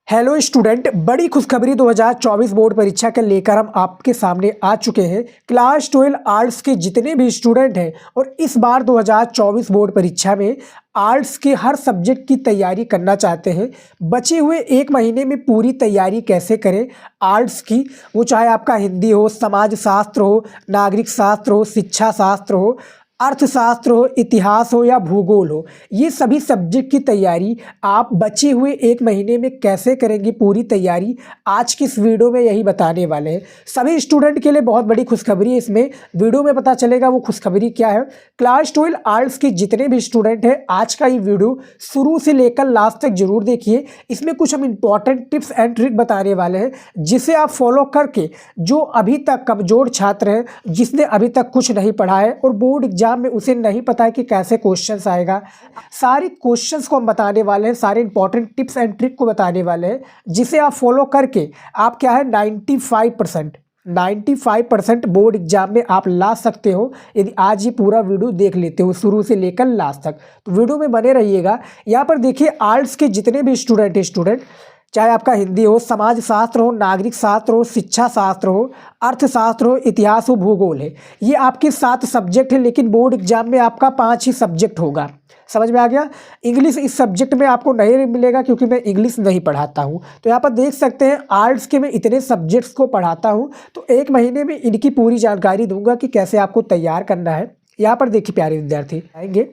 Hello student, बड़ी खुशखबरी 2024 board परीक्षा के लेकर हम आपके सामने आ चुके हैं। क्लास 12 आर्ट्स के जितने भी स्टूडेंट हैं और इस बार 2024 बोर्ड परीक्षा में आर्ट्स के हर सब्जेक्ट की तैयारी करना चाहते हैं, बचे हुए एक महीने में पूरी तैयारी कैसे करें आर्ट्स की, वो चाहे आपका हिंदी हो, समाज शास्त्र हो, नागरिक शास्त्र हो, शिक्षा शास्त्र हो, अर्थशास्त्र हो, इतिहास हो या भूगोल हो, ये सभी सब्जेक्ट की तैयारी आप बचे हुए एक महीने में कैसे करेंगे पूरी तैयारी, आज की इस वीडियो में यही बताने वाले हैं। सभी स्टूडेंट के लिए बहुत बड़ी खुशखबरी है, इसमें वीडियो में पता चलेगा वो खुशखबरी क्या है। क्लास 12 आर्ट्स के जितने भी स्टूडेंट हैं, आज का ये वीडियो शुरू से लेकर लास्ट तक जरूर देखिए। इसमें कुछ हम इंपॉर्टेंट टिप्स एंड ट्रिक बताने वाले हैं, जिसे आप फॉलो करके जो अभी तक कमज़ोर छात्र हैं, जिसने अभी तक कुछ नहीं पढ़ा है और बोर्ड एग्जाम में उसे नहीं पता है कि कैसे क्वेश्चंस आएगा, सारे क्वेश्चंस को हम बताने वाले हैं, सारे इंपॉर्टेंट टिप्स एंड ट्रिक को बताने वाले हैं, जिसे आप फॉलो करके आप क्या है 95% बोर्ड एग्जाम में आप ला सकते हो, यदि आज ये पूरा वीडियो देख लेते हो शुरू से लेकर लास्ट तक। तो वीडियो में बने रहिएगा। यहाँ पर देखिए, आर्ट्स के जितने भी स्टूडेंट चाहे आपका हिंदी हो, समाज शास्त्र हो, नागरिक शास्त्र हो, शिक्षा शास्त्र हो, अर्थशास्त्र हो, इतिहास हो, भूगोल है, ये आपके 7 सब्जेक्ट है, लेकिन बोर्ड एग्जाम में आपका 5 ही सब्जेक्ट होगा। समझ में आ गया। इंग्लिश इस सब्जेक्ट में आपको नहीं मिलेगा, क्योंकि मैं इंग्लिश नहीं पढ़ाता हूँ। तो यहाँ पर देख सकते हैं, आर्ट्स के मैं इतने सब्जेक्ट्स को पढ़ाता हूँ, तो एक महीने में इनकी पूरी जानकारी दूंगा कि कैसे आपको तैयार करना है। यहाँ पर देखिए प्यारे विद्यार्थी, आएंगे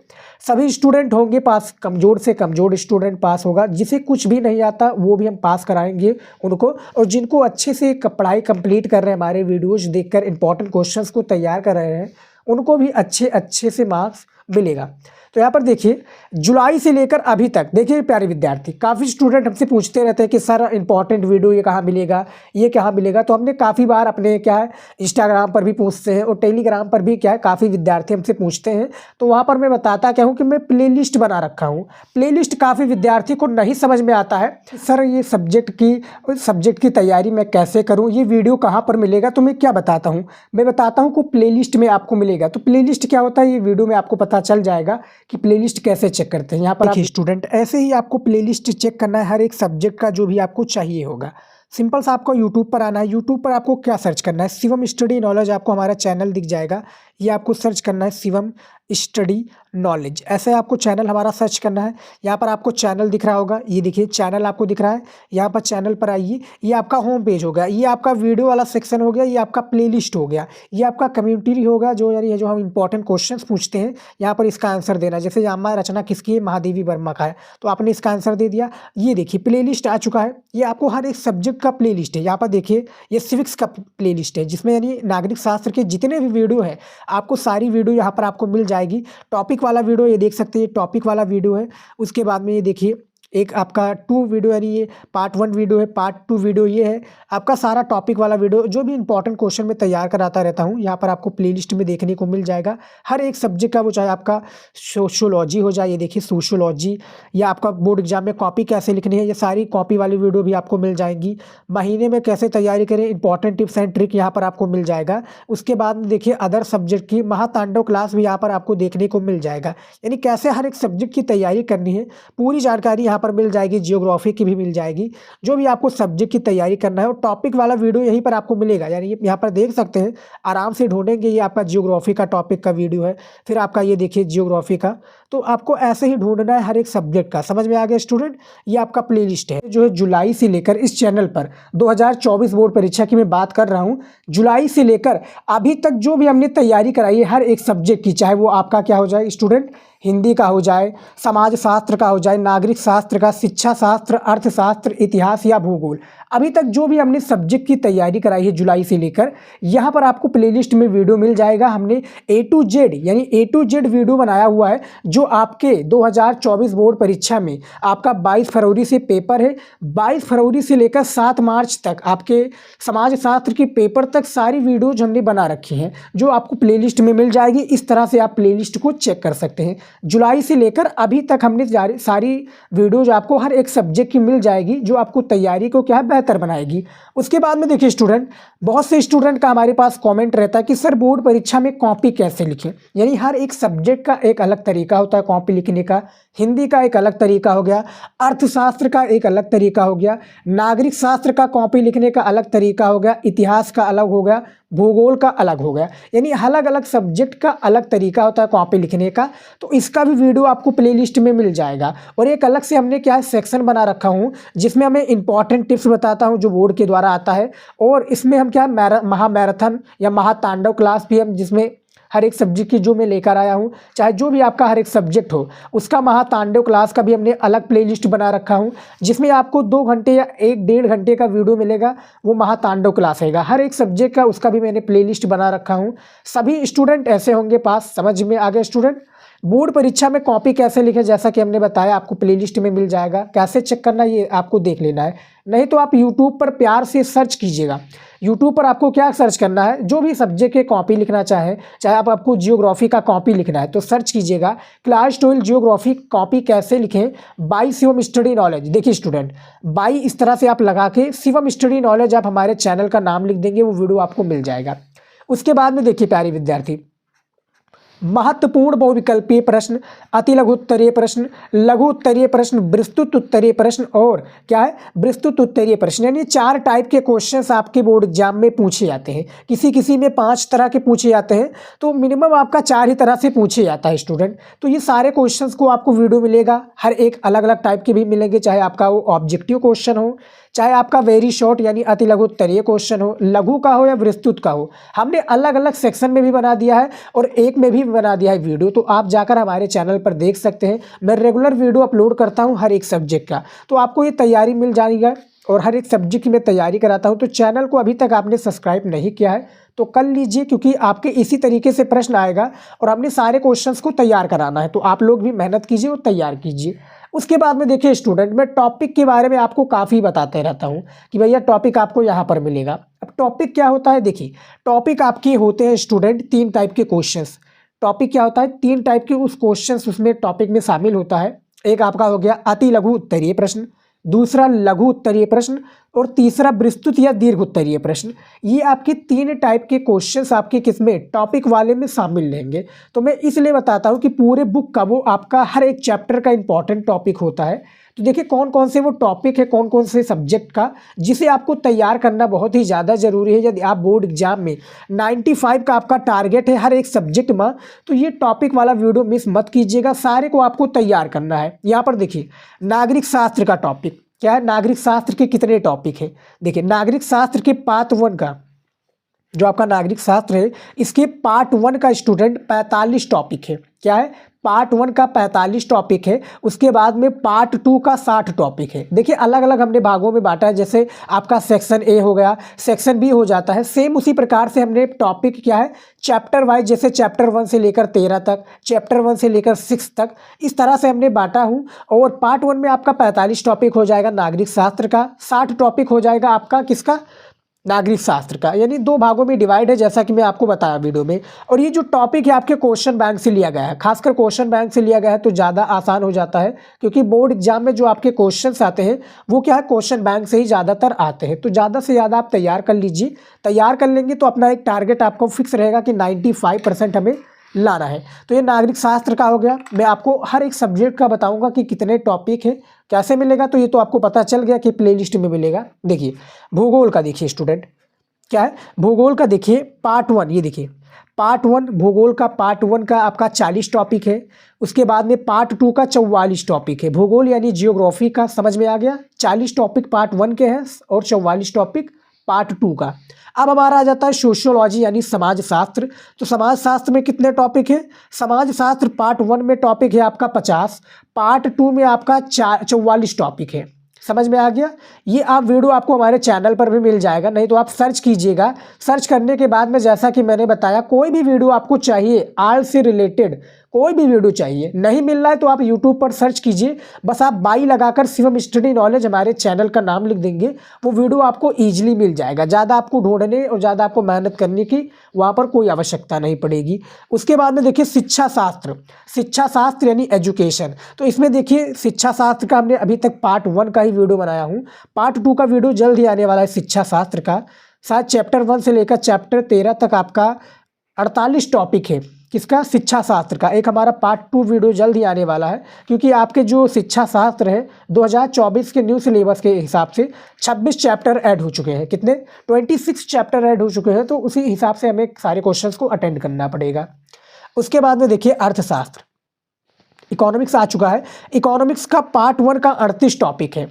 सभी स्टूडेंट होंगे पास, कमज़ोर से कमज़ोर स्टूडेंट पास होगा, जिसे कुछ भी नहीं आता वो भी हम पास कराएंगे उनको, और जिनको अच्छे से पढ़ाई कंप्लीट कर रहे हैं, हमारे वीडियोज़ देखकर इंपॉर्टेंट क्वेश्चंस को तैयार कर रहे हैं, उनको भी अच्छे से मार्क्स मिलेगा। तो यहाँ पर देखिए, जुलाई से लेकर अभी तक देखिए प्यारे विद्यार्थी, काफ़ी स्टूडेंट हमसे पूछते रहते हैं कि सर इंपॉर्टेंट वीडियो ये कहाँ मिलेगा, ये कहाँ मिलेगा। तो हमने काफ़ी बार अपने क्या है इंस्टाग्राम पर भी पूछते हैं और टेलीग्राम पर भी क्या है काफ़ी विद्यार्थी हमसे पूछते हैं। तो वहाँ पर मैं बताता क्या हूँ कि मैं प्लेलिस्ट बना रखा हूँ। प्लेलिस्ट काफ़ी विद्यार्थी को नहीं समझ में आता है, सर ये सब्जेक्ट की तैयारी मैं कैसे करूँ, ये वीडियो कहाँ पर मिलेगा। तो मैं क्या बताता हूँ, मैं बताता हूँ कि प्लेलिस्ट में आपको मिलेगा। तो प्लेलिस्ट क्या होता है, ये वीडियो में आपको पता चल जाएगा कि प्लेलिस्ट कैसे चेक करते हैं। यहाँ पर आप स्टूडेंट ऐसे ही आपको प्लेलिस्ट चेक करना है, हर एक सब्जेक्ट का जो भी आपको चाहिए होगा। सिंपल सा आपको यूट्यूब पर आना है। यूट्यूब पर आपको क्या सर्च करना है, शिवम स्टडी नॉलेज, आपको हमारा चैनल दिख जाएगा। ये आपको सर्च करना है शिवम स्टडी नॉलेज, ऐसे आपको चैनल हमारा सर्च करना है। यहाँ पर आपको चैनल दिख रहा होगा, ये देखिए चैनल आपको दिख रहा है। यहाँ पर चैनल पर आइए, ये आपका होम पेज हो गया, ये आपका वीडियो वाला सेक्शन हो गया, ये आपका प्लेलिस्ट हो गया, ये आपका कम्युनिटी होगा, जो यानी जो हम इंपॉर्टेंट क्वेश्चंस पूछते हैं, यहाँ पर इसका आंसर देना। जैसे यामा रचना किसकी है, महादेवी वर्मा का है, तो आपने इसका आंसर दे दिया। ये देखिए प्लेलिस्ट आ चुका है, ये आपको हर एक सब्जेक्ट का प्लेलिस्ट है। यहाँ पर देखिए, ये सिविक्स का प्लेलिस्ट है, जिसमें यानी नागरिक शास्त्र के जितने भी वीडियो है, आपको सारी वीडियो यहाँ पर आपको मिल जाएगी। टॉपिक वाला वीडियो ये देख सकते हैं, टॉपिक वाला वीडियो है। उसके बाद में ये देखिए एक आपका 2 वीडियो, यानी ये पार्ट 1 वीडियो है, पार्ट 2 वीडियो ये है आपका सारा टॉपिक वाला वीडियो, जो भी इंपॉर्टेंट क्वेश्चन में तैयार कराता रहता हूँ, यहाँ पर आपको प्लेलिस्ट में देखने को मिल जाएगा। हर एक सब्जेक्ट का, वो चाहे आपका सोशियोलॉजी हो जाए, ये देखिए सोशियोलॉजी, या आपका बोर्ड एग्जाम में कॉपी कैसे लिखनी है, ये सारी कॉपी वाली वीडियो भी आपको मिल जाएंगी। महीने में कैसे तैयारी करें, इंपॉर्टेंट टिप्स एंड ट्रिक यहाँ पर आपको मिल जाएगा। उसके बाद में देखिए अदर सब्जेक्ट की महातांडव क्लास भी यहाँ पर आपको देखने को मिल जाएगा, यानी कैसे हर एक सब्जेक्ट की तैयारी करनी है, पूरी जानकारी यहाँ पर मिल जाएगी। जियोग्राफी की भी मिल जाएगी, जो भी आपको सब्जेक्ट की तैयारी करना है। और टॉपिक वाला वीडियो यहीं पर आपको मिलेगा, यानी यहाँ पर देख सकते हैं, आराम से ढूंढेंगे, ये आपका जियोग्राफी का टॉपिक का वीडियो है, फिर आपका ये देखिए जियोग्राफी का। तो आपको ऐसे ही ढूंढना है हर एक सब्जेक्ट का। समझ में आ गया स्टूडेंट, ये आपका प्लेलिस्ट है जो है जुलाई से लेकर इस चैनल पर 2024 बोर्ड परीक्षा की मैं बात कर रहा हूँ। जुलाई से लेकर अभी तक जो भी हमने तैयारी कराई है हर एक सब्जेक्ट की, चाहे वो आपका क्या हो जाए स्टूडेंट, हिंदी का हो जाए, समाज शास्त्र का हो जाए, नागरिक शास्त्र का, शिक्षा शास्त्र, अर्थशास्त्र, इतिहास या भूगोल, अभी तक जो भी हमने सब्जेक्ट की तैयारी कराई है जुलाई से लेकर, यहाँ पर आपको प्लेलिस्ट में वीडियो मिल जाएगा। हमने A to Z यानी A to Z वीडियो बनाया हुआ है, जो आपके 2024 बोर्ड परीक्षा में आपका 22 फरवरी से पेपर है, 22 फरवरी से लेकर 7 मार्च तक आपके समाज शास्त्र के पेपर तक सारी वीडियोज हमने बना रखी हैं, जो आपको प्लेलिस्ट में मिल जाएगी। इस तरह से आप प्लेलिस्ट को चेक कर सकते हैं। जुलाई से लेकर अभी तक हमने सारी वीडियोज आपको हर एक सब्जेक्ट की मिल जाएगी, जो आपको तैयारी को क्या है बेहतर बनाएगी। उसके बाद में देखिए स्टूडेंट, बहुत से स्टूडेंट का हमारे पास कमेंट रहता है कि सर बोर्ड परीक्षा में कॉपी कैसे लिखें। यानी हर एक सब्जेक्ट का एक अलग तरीका होता है कॉपी लिखने का। हिंदी का एक अलग तरीका हो गया, अर्थशास्त्र का एक अलग तरीका हो गया, नागरिक शास्त्र का कॉपी लिखने का अलग तरीका हो गया, इतिहास का अलग हो गया, भूगोल का अलग हो गया। यानी अलग अलग सब्जेक्ट का अलग तरीका होता है कॉपी लिखने का। तो इसका भी वीडियो आपको प्लेलिस्ट में मिल जाएगा। और एक अलग से हमने क्या सेक्शन बना रखा हूँ, जिसमें हमें इंपॉर्टेंट टिप्स बताता हूँ जो बोर्ड के द्वारा आता है। और इसमें हम क्या महामैराथन या महातांडव क्लास भी हम, जिसमें हर एक सब्जेक्ट की जो मैं लेकर आया हूँ, चाहे जो भी आपका हर एक सब्जेक्ट हो, उसका महातांडव क्लास का भी हमने अलग प्लेलिस्ट बना रखा हूँ, जिसमें आपको 2 घंटे या 1-1.5 घंटे का वीडियो मिलेगा। वो महातांडव क्लास रहेगा हर एक सब्जेक्ट का, उसका भी मैंने प्लेलिस्ट बना रखा हूँ। सभी स्टूडेंट ऐसे होंगे पास। समझ में आ गए स्टूडेंट? बोर्ड परीक्षा में कॉपी कैसे लिखें, जैसा कि हमने बताया, आपको प्लेलिस्ट में मिल जाएगा। कैसे चेक करना ये आपको देख लेना है, नहीं तो आप यूट्यूब पर प्यार से सर्च कीजिएगा। यूट्यूब पर आपको क्या सर्च करना है, जो भी सब्जेक्ट के कॉपी लिखना चाहे, चाहे आपको जियोग्राफी का कॉपी लिखना है तो सर्च कीजिएगा क्लास 12 जियोग्राफी कॉपी कैसे लिखें बाई शिवम स्टडी नॉलेज। देखिए स्टूडेंट, बाई इस तरह से आप लगा के शिवम स्टडी नॉलेज आप हमारे चैनल का नाम लिख देंगे, वो वीडियो आपको मिल जाएगा। उसके बाद में देखिए प्यारे विद्यार्थी, महत्वपूर्ण बहुविकल्पीय प्रश्न, अति लघु उत्तरीय प्रश्न, लघु उत्तरीय प्रश्न, विस्तृत उत्तरीय प्रश्न और क्या है विस्तृत उत्तरीय प्रश्न। यानी 4 टाइप के क्वेश्चंस आपके बोर्ड एग्जाम में पूछे जाते हैं। किसी में 5 तरह के पूछे जाते हैं, तो मिनिमम आपका 4 ही तरह से पूछे जाता है स्टूडेंट। तो ये सारे क्वेश्चंस को आपको वीडियो मिलेगा, हर एक अलग अलग टाइप के भी मिलेंगे, चाहे आपका वो ऑब्जेक्टिव क्वेश्चन हो, चाहे आपका वेरी शॉर्ट यानी अति लघु उत्तरीय क्वेश्चन हो, लघु का हो या विस्तृत का हो। हमने अलग अलग सेक्शन में भी बना दिया है और एक में भी बना दिया है वीडियो, तो आप जाकर हमारे चैनल पर देख सकते हैं। मैं रेगुलर वीडियो अपलोड करता हूं हर एक सब्जेक्ट का, तो आपको ये तैयारी मिल जाएगा और हर एक सब्जेक्ट की मैं तैयारी कराता हूं। तो चैनल को अभी तक आपने सब्सक्राइब नहीं किया है तो कर लीजिए, क्योंकि आपके इसी तरीके से प्रश्न आएगा और हमने सारे क्वेश्चंस को तैयार कराना है। तो आप लोग भी मेहनत कीजिए और तैयार कीजिए। उसके बाद में देखिए स्टूडेंट, मैं टॉपिक के बारे में आपको काफ़ी बताते रहता हूँ कि भैया टॉपिक आपको यहाँ पर मिलेगा। अब टॉपिक क्या होता है, देखिए टॉपिक आपके होते हैं स्टूडेंट 3 टाइप के क्वेश्चंस। टॉपिक क्या होता है, 3 टाइप के उस क्वेश्चंस उसमें टॉपिक में शामिल होता है। एक आपका हो गया अति लघु उत्तरीय प्रश्न, दूसरा लघु उत्तरीय प्रश्न और तीसरा विस्तृत या दीर्घ उत्तरीय प्रश्न। ये आपके 3 टाइप के क्वेश्चंस आपके किसमें टॉपिक वाले में शामिल रहेंगे। तो मैं इसलिए बताता हूँ कि पूरे बुक का वो आपका हर एक चैप्टर का इंपॉर्टेंट टॉपिक होता है। तो देखिए कौन कौन से वो टॉपिक है, कौन कौन से सब्जेक्ट का, जिसे आपको तैयार करना बहुत ही ज़्यादा ज़रूरी है। यदि आप बोर्ड एग्जाम में 95 का आपका टारगेट है हर एक सब्जेक्ट में, तो ये टॉपिक वाला वीडियो मिस मत कीजिएगा, सारे को आपको तैयार करना है। यहाँ पर देखिए नागरिक शास्त्र का टॉपिक क्या है, नागरिक शास्त्र के कितने टॉपिक है। देखिए नागरिक शास्त्र के पार्ट 1 का जो आपका नागरिक शास्त्र है, इसके पार्ट 1 का स्टूडेंट 45 टॉपिक है। क्या है, पार्ट 1 का 45 टॉपिक है। उसके बाद में पार्ट 2 का 60 टॉपिक है। देखिए अलग अलग हमने भागों में बांटा है, जैसे आपका सेक्शन ए हो गया, सेक्शन बी हो जाता है। सेम उसी प्रकार से हमने टॉपिक क्या है चैप्टर वाइज, जैसे चैप्टर 1 से लेकर 13 तक, चैप्टर 1 से लेकर 6 तक, इस तरह से हमने बांटा हूँ। और पार्ट 1 में आपका 45 टॉपिक हो जाएगा नागरिक शास्त्र का, 60 टॉपिक हो जाएगा आपका किसका, नागरिक शास्त्र का। यानी 2 भागों में डिवाइड है, जैसा कि मैं आपको बताया वीडियो में। और ये जो टॉपिक है आपके क्वेश्चन बैंक से लिया गया है, खासकर क्वेश्चन बैंक से लिया गया है तो ज़्यादा आसान हो जाता है, क्योंकि बोर्ड एग्जाम में जो आपके क्वेश्चंस आते हैं वो क्या है क्वेश्चन बैंक से ही ज़्यादातर आते हैं। तो ज़्यादा से ज़्यादा आप तैयार कर लीजिए, तैयार कर लेंगे तो अपना एक टारगेट आपको फिक्स रहेगा कि 95% हमें लाना है। तो ये नागरिक शास्त्र का हो गया। मैं आपको हर एक सब्जेक्ट का बताऊंगा कि कितने टॉपिक है, कैसे मिलेगा, तो ये तो आपको पता चल गया कि प्लेलिस्ट में मिलेगा। देखिए भूगोल का देखिए स्टूडेंट, क्या है भूगोल का देखिए पार्ट 1, ये देखिए पार्ट 1 भूगोल का पार्ट 1 का आपका 40 टॉपिक है। उसके बाद में पार्ट 2 का 44 टॉपिक है। भूगोल यानी जियोग्राफी का, समझ में आ गया। 40 टॉपिक पार्ट 1 के हैं और 44 टॉपिक पार्ट 2 का। अब हमारा आ जाता है सोशियोलॉजी यानी समाज शास्त्र। तो समाज शास्त्र में कितने टॉपिक है, समाज शास्त्र पार्ट 1 में टॉपिक है आपका 50, पार्ट 2 में आपका 44 टॉपिक है। समझ में आ गया। ये आप वीडियो आपको हमारे चैनल पर भी मिल जाएगा, नहीं तो आप सर्च कीजिएगा। सर्च करने के बाद में जैसा कि मैंने बताया, कोई भी वीडियो आपको चाहिए आर्ट्स से रिलेटेड कोई भी वीडियो चाहिए, नहीं मिल रहा है तो आप यूट्यूब पर सर्च कीजिए, बस आप बाई लगाकर शिवम स्टडी नॉलेज हमारे चैनल का नाम लिख देंगे, वो वीडियो आपको ईजिली मिल जाएगा। ज़्यादा आपको ढूंढने और ज़्यादा आपको मेहनत करने की वहाँ पर कोई आवश्यकता नहीं पड़ेगी। उसके बाद में देखिए शिक्षा शास्त्र यानी एजुकेशन। तो इसमें देखिए शिक्षा शास्त्र का हमने अभी तक पार्ट 1 का ही वीडियो बनाया हूँ, पार्ट 2 का वीडियो जल्द ही आने वाला है शिक्षा शास्त्र का। शायद चैप्टर 1 से लेकर चैप्टर 13 तक आपका 48 टॉपिक है किसका, शिक्षा शास्त्र का। एक हमारा पार्ट 2 वीडियो जल्द ही आने वाला है, क्योंकि आपके जो शिक्षा शास्त्र है 2024 के न्यू सिलेबस के हिसाब से 26 चैप्टर ऐड हो चुके हैं। कितने, 26 चैप्टर ऐड हो चुके हैं, तो उसी हिसाब से हमें सारे क्वेश्चंस को अटेंड करना पड़ेगा। उसके बाद में देखिए अर्थशास्त्र, इकोनॉमिक्स आ चुका है। इकोनॉमिक्स का पार्ट 1 का 38 टॉपिक है।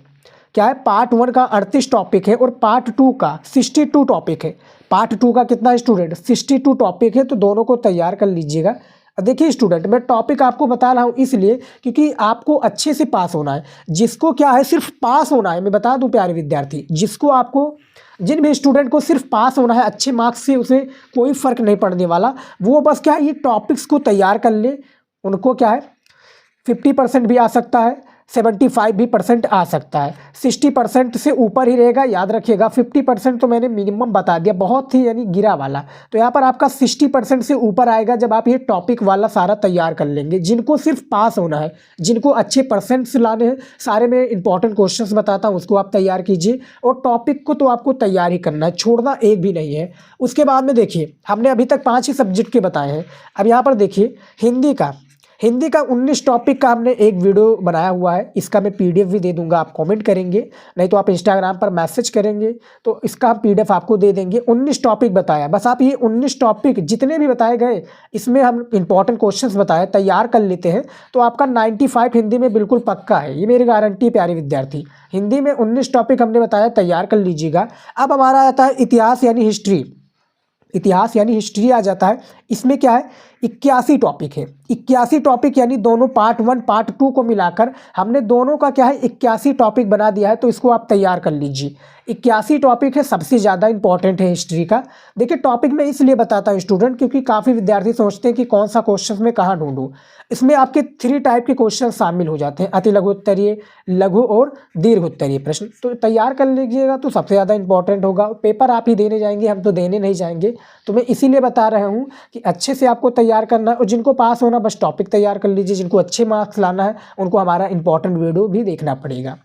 क्या है, पार्ट 1 का 38 टॉपिक है और पार्ट 2 का 62 टॉपिक है। पार्ट 2 का कितना स्टूडेंट, 62 टॉपिक है, तो दोनों को तैयार कर लीजिएगा। देखिए स्टूडेंट, मैं टॉपिक आपको बता रहा हूँ इसलिए क्योंकि आपको अच्छे से पास होना है। जिसको क्या है, सिर्फ पास होना है। मैं बता दूं प्यारे विद्यार्थी, जिन भी स्टूडेंट को सिर्फ पास होना है, अच्छे मार्क्स से उसे कोई फ़र्क नहीं पड़ने वाला, वो बस क्या है, ये टॉपिक्स को तैयार कर ले। उनको क्या है, 50% भी आ सकता है, 75 भी % आ सकता है, 60% से ऊपर ही रहेगा। याद रखिएगा 50% तो मैंने मिनिमम बता दिया, बहुत ही यानी गिरा वाला। तो यहाँ पर आपका 60% से ऊपर आएगा जब आप ये टॉपिक वाला सारा तैयार कर लेंगे। जिनको सिर्फ पास होना है, जिनको अच्छे % लाने हैं, सारे में इंपॉर्टेंट क्वेश्चंस बताता हूँ, उसको आप तैयार कीजिए। और टॉपिक को तो आपको तैयार ही करना है, छोड़ना एक भी नहीं है। उसके बाद में देखिए, हमने अभी तक 5 ही सब्जेक्ट के बताए हैं। अब यहाँ पर देखिए हिंदी का 19 टॉपिक का हमने एक वीडियो बनाया हुआ है। इसका मैं PDF भी दे दूंगा, आप कमेंट करेंगे, नहीं तो आप इंस्टाग्राम पर मैसेज करेंगे तो इसका हम PDF आपको दे देंगे। 19 टॉपिक बताया, बस आप ये 19 टॉपिक जितने भी बताए गए, इसमें हम इंपॉर्टेंट क्वेश्चंस बताए, तैयार कर लेते हैं तो आपका 95 हिंदी में बिल्कुल पक्का है। ये मेरी गारंटी प्यारे विद्यार्थी। हिंदी में 19 टॉपिक हमने बताया, तैयार कर लीजिएगा। अब हमारा आता है इतिहास यानी हिस्ट्री आ जाता है। इसमें क्या है, 81 टॉपिक है। 81 टॉपिक यानी दोनों पार्ट 1 पार्ट 2 को मिलाकर हमने दोनों का क्या है 81 टॉपिक बना दिया है। तो इसको आप तैयार कर लीजिए। 81 टॉपिक है, सबसे ज़्यादा इंपॉर्टेंट है हिस्ट्री का। देखिए टॉपिक मैं इसलिए बताता हूँ स्टूडेंट, क्योंकि काफ़ी विद्यार्थी सोचते हैं कि कौन सा क्वेश्चन में कहाँ ढूंढूं। इसमें आपके 3 टाइप के क्वेश्चन शामिल हो जाते हैं, अति लघु उत्तरीय, लघु और दीर्घ उत्तरीय प्रश्न। तो तैयार कर लीजिएगा तो सबसे ज़्यादा इंपॉर्टेंट होगा। पेपर आप ही देने जाएंगे, हम तो देने नहीं जाएंगे। तो मैं इसीलिए बता रहा हूँ कि अच्छे से आपको तैयार करना है, और जिनको पास होना बस टॉपिक तैयार कर लीजिए। जिनको अच्छे मार्क्स लाना है उनको हमारा इंपॉर्टेंट वीडियो भी देखना पड़ेगा।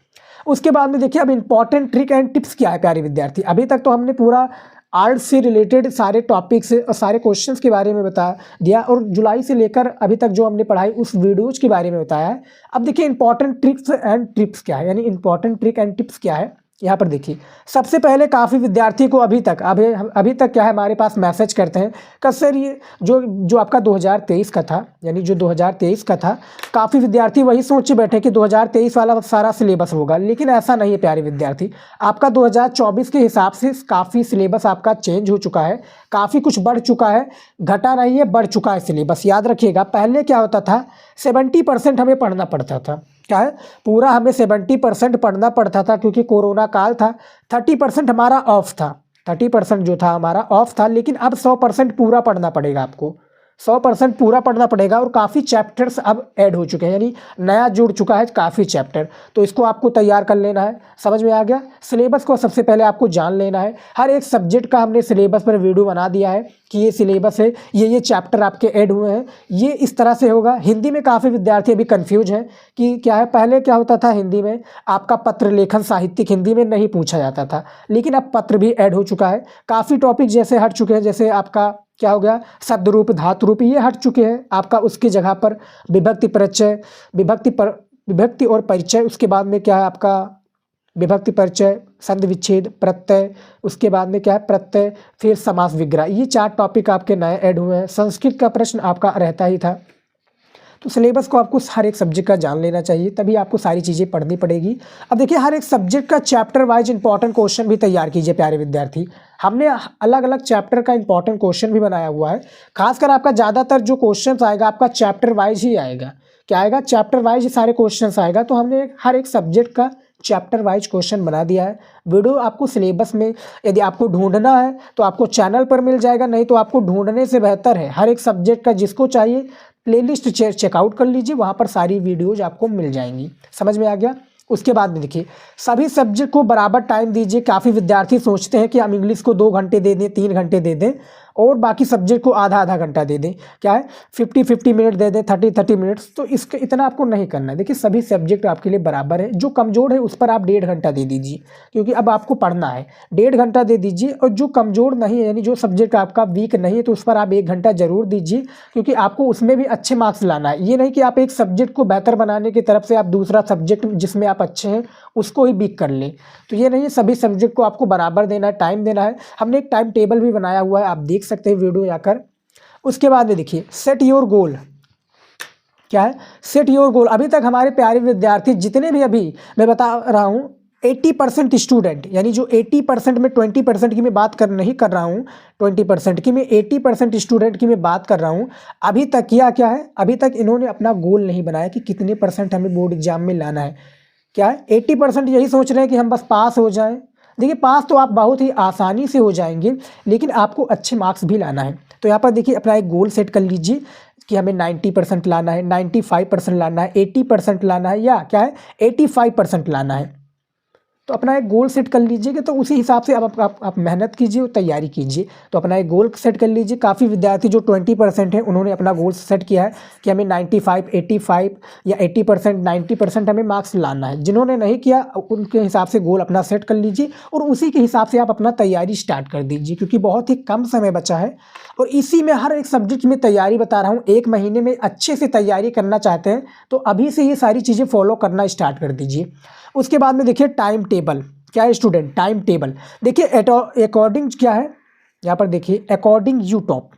उसके बाद में देखिए अब इंपॉर्टेंट ट्रिक एंड टिप्स क्या है प्यारे विद्यार्थी। अभी तक तो हमने पूरा आर्ट्स से रिलेटेड सारे टॉपिक्स और सारे क्वेश्चंस के बारे में बता दिया, और जुलाई से लेकर अभी तक जो हमने पढ़ाई उस वीडियोज के बारे में बताया है। अब देखिए इंपॉर्टेंट ट्रिक्स एंड टिप्स क्या है, यानी इंपॉर्टेंट ट्रिक एंड टिप्स क्या है। यहाँ पर देखिए सबसे पहले काफ़ी विद्यार्थी को अभी तक क्या है हमारे पास मैसेज करते हैं कि सर ये जो आपका 2023 का था, यानी जो 2023 का था, काफ़ी विद्यार्थी वही सोचे बैठे कि 2023 वाला सारा सिलेबस होगा। लेकिन ऐसा नहीं है प्यारे विद्यार्थी, आपका 2024 के हिसाब से काफ़ी सिलेबस आपका चेंज हो चुका है, काफ़ी कुछ बढ़ चुका है, घटा नहीं है, बढ़ चुका है सिलेबस। याद रखिएगा पहले क्या होता था, 70% हमें पढ़ना पड़ता था। क्या है, पूरा हमें 70% पढ़ना पड़ता था, क्योंकि कोरोना काल था। 30% हमारा ऑफ था, 30% जो था हमारा ऑफ था। लेकिन अब 100% पूरा पढ़ना पड़ेगा आपको, 100% पूरा पढ़ना पड़ेगा। और काफ़ी चैप्टर्स अब ऐड हो चुके हैं, यानी नया जुड़ चुका है काफ़ी चैप्टर। तो इसको आपको तैयार कर लेना है। समझ में आ गया। सिलेबस को सबसे पहले आपको जान लेना है। हर एक सब्जेक्ट का हमने सिलेबस पर वीडियो बना दिया है कि ये सिलेबस है, ये चैप्टर आपके ऐड हुए हैं, ये इस तरह से होगा। हिंदी में काफ़ी विद्यार्थी अभी कन्फ्यूज हैं कि क्या है, पहले क्या होता था हिंदी में आपका पत्र लेखन साहित्यिक हिंदी में नहीं पूछा जाता था, लेकिन अब पत्र भी ऐड हो चुका है। काफ़ी टॉपिक जैसे हट चुके हैं, जैसे आपका क्या हो गया, शब्द रूप, धातु रूप, ये हट चुके हैं। आपका उसकी जगह पर विभक्ति परिचय, विभक्ति और परिचय, उसके बाद में क्या है आपका विभक्ति परिचय, संधि विच्छेद, प्रत्यय, उसके बाद में क्या है प्रत्यय, फिर समास विग्रह। ये 4 टॉपिक आपके नए ऐड हुए हैं। संस्कृत का प्रश्न आपका रहता ही था। तो सिलेबस को आपको हर एक सब्जेक्ट का जान लेना चाहिए, तभी आपको सारी चीज़ें पढ़नी पड़ेगी। अब देखिए हर एक सब्जेक्ट का चैप्टर वाइज इंपॉर्टेंट क्वेश्चन भी तैयार कीजिए प्यारे विद्यार्थी। हमने अलग अलग चैप्टर का इंपॉर्टेंट क्वेश्चन भी बनाया हुआ है। खासकर आपका ज़्यादातर जो क्वेश्चन आएगा आपका चैप्टर वाइज ही आएगा। क्या आएगा, चैप्टर वाइज सारे क्वेश्चन आएगा। तो हमने हर एक सब्जेक्ट का चैप्टर वाइज क्वेश्चन बना दिया है। वीडियो आपको सिलेबस में यदि आपको ढूंढना है तो आपको चैनल पर मिल जाएगा, नहीं तो आपको ढूंढने से बेहतर है हर एक सब्जेक्ट का जिसको चाहिए प्लेलिस्ट चेकआउट कर लीजिए, वहाँ पर सारी वीडियोज आपको मिल जाएंगी। समझ में आ गया। उसके बाद में देखिए सभी सब्जेक्ट को बराबर टाइम दीजिए। काफ़ी विद्यार्थी सोचते हैं कि हम इंग्लिश को 2 घंटे दे दें, 3 घंटे दे दें और बाकी सब्जेक्ट को आधा आधा घंटा दे दें। क्या है 50 मिनट दे दें, 30 मिनट्स। तो इसके इतना आपको नहीं करना है। देखिए सभी सब्जेक्ट आपके लिए बराबर है। जो कमज़ोर है उस पर आप 1.5 घंटा दे दीजिए, क्योंकि अब आपको पढ़ना है। 1.5 घंटा दे दीजिए। और जो कमज़ोर नहीं है यानी जो सब्जेक्ट आपका वीक नहीं है तो उस पर आप 1 घंटा ज़रूर दीजिए, क्योंकि आपको उसमें भी अच्छे मार्क्स लाना है। ये नहीं कि आप एक सब्जेक्ट को बेहतर बनाने की तरफ से आप दूसरा सब्जेक्ट जिसमें आप अच्छे हैं उसको ही वीक कर लें। तो ये नहीं है, सभी सब्जेक्ट को आपको बराबर देना है, टाइम देना है। हमने एक टाइम टेबल भी बनाया हुआ है, आप देख सकते हैं वीडियो जाकर। उसके बाद में देखिए सेट योर गोल। क्या है सेट योर गोल। अभी तक हमारे प्यारे विद्यार्थी जितने भी, अभी मैं बता रहा हूँ 80% स्टूडेंट, यानी जो 80% में 20% की मैं बात नहीं कर रहा हूँ 20% की, मैं 80% स्टूडेंट की मैं बात कर रहा हूँ। अभी तक क्या है, अभी तक इन्होंने अपना गोल नहीं बनाया कि कितने % हमें बोर्ड एग्जाम में लाना है। क्या है 80% यही सोच रहे हैं कि हम बस पास हो जाएं। देखिए पास तो आप बहुत ही आसानी से हो जाएंगे, लेकिन आपको अच्छे मार्क्स भी लाना है। तो यहाँ पर देखिए अपना एक गोल सेट कर लीजिए कि हमें 90% लाना है, 95% लाना है, 80% लाना है, या क्या है 85% लाना है। तो अपना एक गोल सेट कर लीजिएगा, तो उसी हिसाब से आप मेहनत कीजिए और तैयारी कीजिए। तो अपना एक गोल सेट कर लीजिए। काफ़ी विद्यार्थी जो 20% हैं उन्होंने अपना गोल सेट किया है कि हमें 95, 85 या 80%, 90% हमें मार्क्स लाना है। जिन्होंने नहीं किया उनके हिसाब से गोल अपना सेट कर लीजिए और उसी के हिसाब से आप अपना तैयारी स्टार्ट कर दीजिए, क्योंकि बहुत ही कम समय बचा है। और इसी में हर एक सब्जेक्ट में तैयारी बता रहा हूँ। 1 महीने में अच्छे से तैयारी करना चाहते हैं तो अभी से ये सारी चीज़ें फॉलो करना स्टार्ट कर दीजिए। उसके बाद में देखिए टाइम टेबल। क्या है स्टूडेंट, टाइम टेबल। देखिए अकॉर्डिंग क्या है यहाँ पर, देखिए according you top,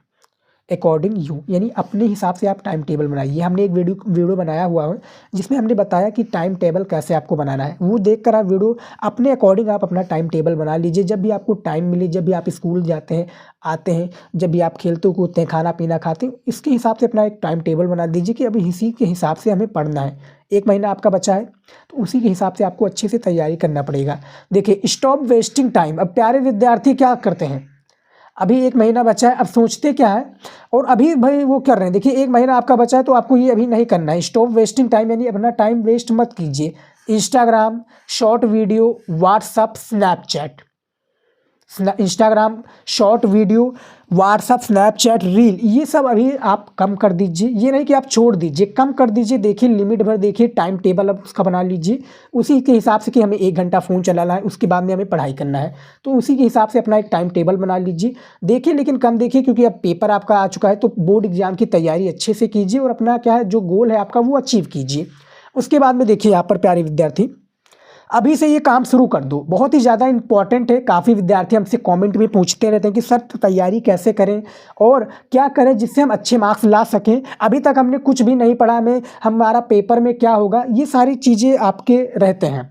according you यानी अपने हिसाब से आप टाइम टेबल बनाइए। हमने एक वीडियो बनाया हुआ है जिसमें हमने बताया कि टाइम टेबल कैसे आपको बनाना है। वो देखकर आप वीडियो अपने अकॉर्डिंग आप अपना टाइम टेबल बना लीजिए। जब भी आपको टाइम मिले, जब भी आप स्कूल जाते हैं आते हैं, जब भी आप खेलते कूदते हैं, खाना पीना खाते हैं, इसके हिसाब से अपना एक टाइम टेबल बना दीजिए कि अभी इसी के हिसाब से हमें पढ़ना है। 1 महीना आपका बचा है तो उसी के हिसाब से आपको अच्छे से तैयारी करना पड़ेगा। देखिए स्टॉप वेस्टिंग टाइम। अब प्यारे विद्यार्थी क्या करते हैं, अभी 1 महीना बचा है, अब सोचते क्या है और अभी भाई वो कर रहे हैं। देखिए 1 महीना आपका बचा है तो आपको ये अभी नहीं करना है। स्टॉप वेस्टिंग टाइम यानी अपना टाइम वेस्ट मत कीजिए। Instagram, short video, WhatsApp, Snapchat, Instagram, short video, WhatsApp, Snapchat, reel, ये सब अभी आप कम कर दीजिए। ये नहीं कि आप छोड़ दीजिए, कम कर दीजिए। देखिए लिमिट भर देखिए, टाइम टेबल अब उसका बना लीजिए उसी के हिसाब से कि हमें 1 घंटा फ़ोन चलाना है, उसके बाद में हमें पढ़ाई करना है। तो उसी के हिसाब से अपना एक टाइम टेबल बना लीजिए। देखिए लेकिन कम देखिए, क्योंकि अब पेपर आपका आ चुका है तो बोर्ड एग्जाम की तैयारी अच्छे से कीजिए और अपना क्या है जो गोल है आपका वो अचीव कीजिए। उसके बाद में देखिए यहाँ पर प्यारे विद्यार्थी, अभी से ये काम शुरू कर दो। बहुत ही ज़्यादा इंपॉर्टेंट है। काफ़ी विद्यार्थी हमसे कमेंट में पूछते रहते हैं कि सर तैयारी कैसे करें और क्या करें जिससे हम अच्छे मार्क्स ला सकें। अभी तक हमने कुछ भी नहीं पढ़ा, हमारा पेपर में क्या होगा, ये सारी चीज़ें आपके रहते हैं।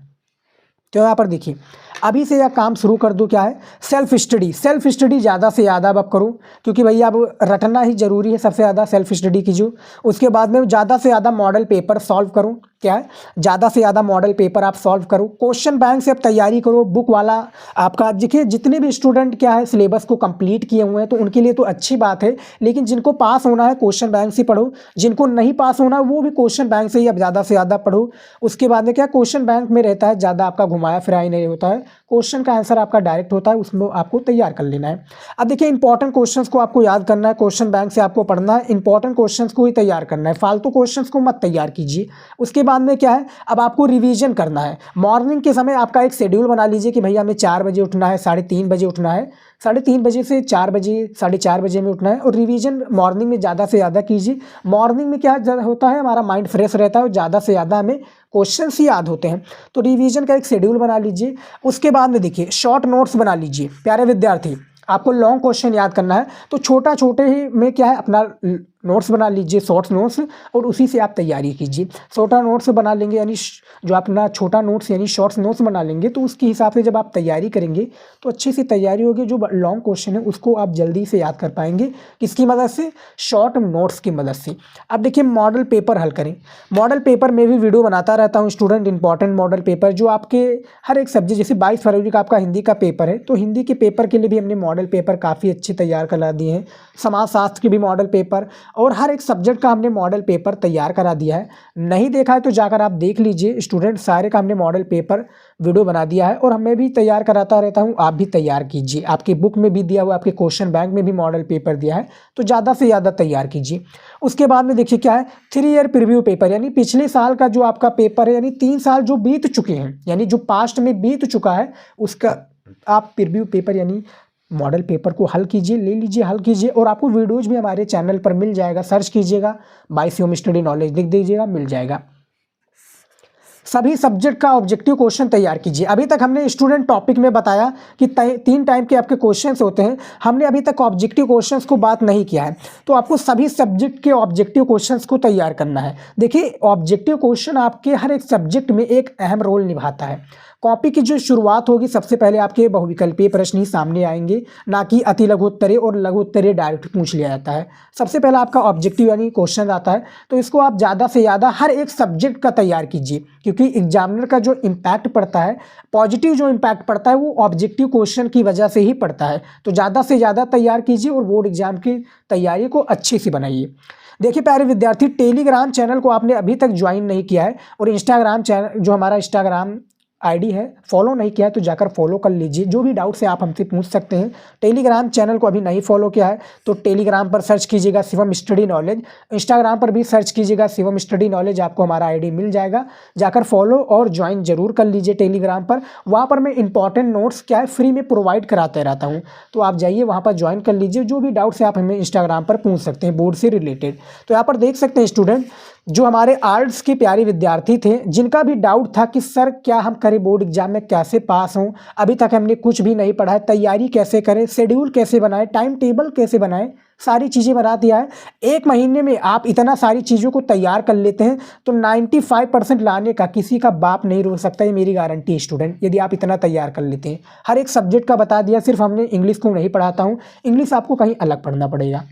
तो यहाँ पर देखिए अभी से यह काम शुरू कर दो। क्या है सेल्फ स्टडी। सेल्फ स्टडी ज़्यादा से ज़्यादा अब करो, क्योंकि भैया अब रटना ही ज़रूरी है। सबसे ज़्यादा सेल्फ स्टडी कीजिए। उसके बाद में ज़्यादा से ज़्यादा मॉडल पेपर सॉल्व करो। क्या है ज़्यादा से ज़्यादा मॉडल पेपर आप सॉल्व करो। क्वेश्चन बैंक से आप तैयारी करो। बुक वाला आपका देखिए, जितने भी स्टूडेंट क्या है सिलेबस को कंप्लीट किए हुए हैं तो उनके लिए तो अच्छी बात है, लेकिन जिनको पास होना है क्वेश्चन बैंक से पढ़ो। जिनको नहीं पास होना वो भी क्वेश्चन बैंक से ही अब ज़्यादा से ज़्यादा पढ़ो। उसके बाद में क्या क्वेश्चन बैंक में रहता है ज़्यादा आपका घुमाया फिराया नहीं होता है, क्वेश्चन का आंसर आपका डायरेक्ट होता है, उसमें आपको तैयार कर लेना है। अब देखिए इंपॉर्टेंट क्वेश्चंस को आपको याद करना है, क्वेश्चन बैंक से आपको पढ़ना है, इंपॉर्टेंट क्वेश्चंस को ही तैयार करना है, फालतू क्वेश्चंस को मत तैयार कीजिए। उसके बाद में क्या है, अब आपको रिवीजन करना है। मॉर्निंग के समय आपका एक शेड्यूल बना लीजिए कि भैया हमें 4 बजे उठना है, 3:30 बजे उठना है, 3:30 बजे से 4 बजे 4:30 बजे में उठना है। और रिवीजन मॉर्निंग में ज़्यादा से ज़्यादा कीजिए। मॉर्निंग में क्या होता है, हमारा माइंड फ्रेश रहता है और ज़्यादा से ज़्यादा हमें क्वेश्चंस ही याद होते हैं। तो रिवीजन का एक शेड्यूल बना लीजिए। उसके बाद में देखिए शॉर्ट नोट्स बना लीजिए। प्यारे विद्यार्थी आपको लॉन्ग क्वेश्चन याद करना है तो छोटे ही में क्या है अपना नोट्स बना लीजिए, शॉर्ट्स नोट्स, और उसी से आप तैयारी कीजिए। छोटा नोट्स बना लेंगे यानी जो अपना छोटा नोट्स यानी शॉर्ट्स नोट्स बना लेंगे तो उसके हिसाब से जब आप तैयारी करेंगे तो अच्छी सी तैयारी होगी। जो लॉन्ग क्वेश्चन है उसको आप जल्दी से याद कर पाएंगे। किसकी मदद से, शॉर्ट नोट्स की मदद से। अब देखिए मॉडल पेपर हल करें। मॉडल पेपर में भी वीडियो बनाता रहता हूँ स्टूडेंट, इंपॉर्टेंट मॉडल पेपर जो आपके हर एक सब्जेक्ट, जैसे 22 फरवरी का आपका हिंदी का पेपर है तो हिंदी के पेपर के लिए भी हमने मॉडल पेपर काफ़ी अच्छे तैयार करा दिए हैं। समाजशास्त्र के भी मॉडल पेपर और हर एक सब्जेक्ट का हमने मॉडल पेपर तैयार करा दिया है। नहीं देखा है तो जाकर आप देख लीजिए स्टूडेंट, सारे का हमने मॉडल पेपर वीडियो बना दिया है और मैं भी तैयार कराता रहता हूँ, आप भी तैयार कीजिए। आपकी बुक में भी दिया हुआ, आपके क्वेश्चन बैंक में भी मॉडल पेपर दिया है, तो ज़्यादा से ज़्यादा तैयार कीजिए। उसके बाद में देखिए क्या है, 3 ईयर प्रीव्यू पेपर, यानी पिछले साल का जो आपका पेपर है, यानी 3 साल जो बीत चुके हैं, यानी जो पास्ट में बीत चुका है उसका आप प्रीव्यू पेपर यानी मॉडल पेपर को हल कीजिए, ले लीजिए, हल कीजिए। और आपको वीडियोज भी हमारे चैनल पर मिल जाएगा, सर्च कीजिएगा बाय शिवम स्टडी नॉलेज लिख दीजिएगा, मिल जाएगा। सभी सब्जेक्ट का ऑब्जेक्टिव क्वेश्चन तैयार कीजिए। अभी तक हमने स्टूडेंट टॉपिक में बताया कि 3 टाइप के आपके क्वेश्चंस होते हैं, हमने अभी तक ऑब्जेक्टिव क्वेश्चंस को बात नहीं किया है, तो आपको सभी सब्जेक्ट के ऑब्जेक्टिव क्वेश्चंस को तैयार करना है। देखिए ऑब्जेक्टिव क्वेश्चन आपके हर एक सब्जेक्ट में एक अहम रोल निभाता है। कॉपी की जो शुरुआत होगी, सबसे पहले आपके बहुविकल्पीय प्रश्न ही सामने आएंगे, ना कि अति लघु उत्तरीय और लघु उत्तरीय डायरेक्ट पूछ लिया जाता है। सबसे पहला आपका ऑब्जेक्टिव यानी क्वेश्चन आता है, तो इसको आप ज़्यादा से ज़्यादा हर एक सब्जेक्ट का तैयार कीजिए, क्योंकि एग्जामिनर का जो इम्पैक्ट पड़ता है, पॉजिटिव जो इम्पैक्ट पड़ता है वो ऑब्जेक्टिव क्वेश्चन की वजह से ही पड़ता है। तो ज़्यादा से ज़्यादा तैयार कीजिए और बोर्ड एग्जाम की तैयारी को अच्छे से बनाइए। देखिए प्यारे विद्यार्थी, टेलीग्राम चैनल को आपने अभी तक ज्वाइन नहीं किया है और इंस्टाग्राम चैनल जो हमारा इंस्टाग्राम आईडी है फॉलो नहीं किया है, तो जाकर फॉलो कर लीजिए। जो भी डाउट्स है आप हमसे पूछ सकते हैं। टेलीग्राम चैनल को अभी नहीं फॉलो किया है तो टेलीग्राम पर सर्च कीजिएगा शिवम स्टडी नॉलेज, इंस्टाग्राम पर भी सर्च कीजिएगा शिवम स्टडी नॉलेज, आपको हमारा आईडी मिल जाएगा। जाकर फॉलो और ज्वाइन जरूर कर लीजिए टेलीग्राम पर। वहाँ पर मैं इंपॉर्टेंट नोट्स क्या है फ्री में प्रोवाइड कराते रहता हूँ, तो आप जाइए वहाँ पर ज्वाइन कर लीजिए। जो भी डाउट्स है आप हमें इंस्टाग्राम पर पूछ सकते हैं बोर्ड से रिलेटेड। तो यहाँ पर देख सकते हैं स्टूडेंट, जो हमारे आर्ट्स के प्यारे विद्यार्थी थे जिनका भी डाउट था कि सर क्या हम करें बोर्ड एग्जाम में, कैसे पास हों, अभी तक हमने कुछ भी नहीं पढ़ा है, तैयारी कैसे करें, शेड्यूल कैसे बनाएं, टाइम टेबल कैसे बनाएं, सारी चीज़ें बता दिया है। 1 महीने में आप इतना सारी चीज़ों को तैयार कर लेते हैं तो 95% लाने का किसी का बाप नहीं रोक सकता, ये मेरी गारंटी है स्टूडेंट, यदि आप इतना तैयार कर लेते हैं। हर एक सब्जेक्ट का बता दिया, सिर्फ हमने इंग्लिश को नहीं पढ़ाता हूँ, इंग्लिश आपको कहीं अलग पढ़ना पड़ेगा।